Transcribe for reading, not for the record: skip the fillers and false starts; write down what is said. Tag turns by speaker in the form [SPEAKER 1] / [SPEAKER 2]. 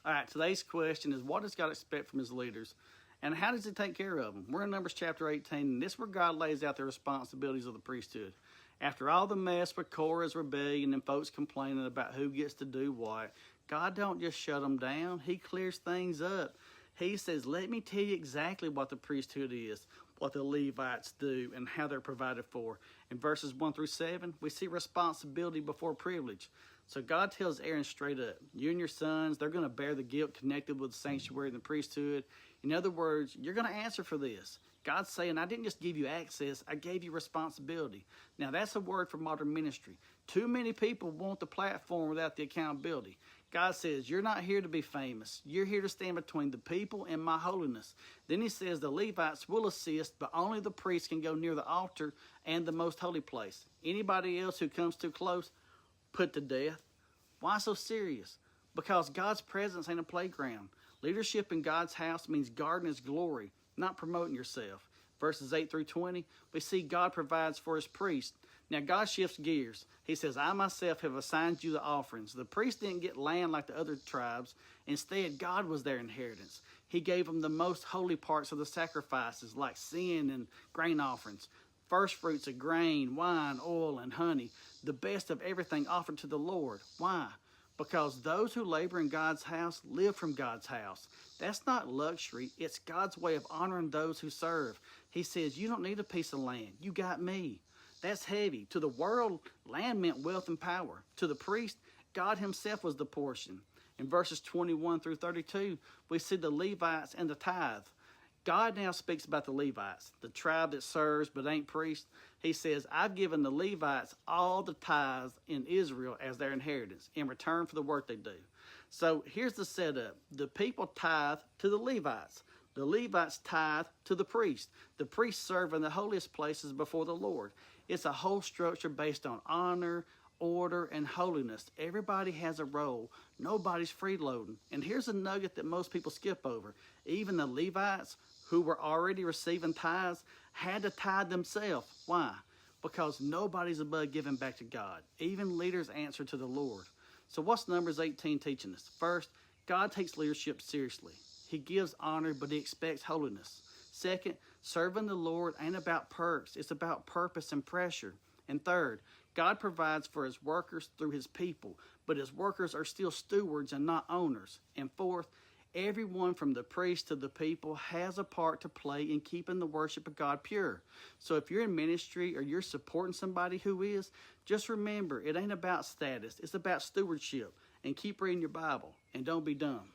[SPEAKER 1] All right, today's question is, what does God expect from his leaders? And how does he take care of them? We're in Numbers chapter 18, and this is where God lays out the responsibilities of the priesthood. After all the mess with Korah's rebellion and folks complaining about who gets to do what, God don't just shut them down. He clears things up. He says, let me tell you exactly what the priesthood is, what the Levites do, and how they're provided for. In verses 1 through 7, we see responsibility before privilege. So God tells Aaron straight up, you and your sons, they're going to bear the guilt connected with the sanctuary and the priesthood. In other words, you're going to answer for this. God's saying, I didn't just give you access, I gave you responsibility. Now, that's a word for modern ministry. Too many people want the platform without the accountability. God says, you're not here to be famous. You're here to stand between the people and my holiness. Then he says the Levites will assist, but only the priests can go near the altar and the most holy place. Anybody else who comes too close, put to death. Why so serious? Because God's presence ain't a playground. Leadership in God's house means guarding his glory, not promoting yourself. Verses 8 through 20, we see God provides for his priest. Now God shifts gears. He says, I myself have assigned you the offerings. The priests didn't get land like the other tribes. Instead, God was their inheritance. He gave them the most holy parts of the sacrifices, like sin and grain offerings, first fruits of grain, wine, oil, and honey, the best of everything offered to the Lord. Why? Because those who labor in God's house live from God's house. That's not luxury. It's God's way of honoring those who serve. He says, you don't need a piece of land. You got me. That's heavy. To the world, land meant wealth and power. To the priest, God himself was the portion. In verses 21 through 32, we see the Levites and the tithe. God now speaks about the Levites, the tribe that serves but ain't priests. He says, I've given the Levites all the tithes in Israel as their inheritance in return for the work they do. So here's the setup. The people tithe to the Levites. The Levites tithe to the priest. The priests serve in the holiest places before the Lord. It's a whole structure based on honor, order, and holiness. Everybody has a role. Nobody's freeloading. And here's a nugget that most people skip over. Even the Levites, who were already receiving tithes, had to tithe themselves. Why? Because nobody's above giving back to God. Even leaders answer to the Lord. So what's Numbers 18 teaching us? First, God takes leadership seriously. He gives honor, but he expects holiness. Second, serving the Lord ain't about perks. It's about purpose and pressure. And third, God provides for his workers through his people, but his workers are still stewards and not owners. And fourth, everyone from the priest to the people has a part to play in keeping the worship of God pure. So if you're in ministry or you're supporting somebody who is, just remember, it ain't about status. It's about stewardship. And keep reading your Bible. And don't be dumb.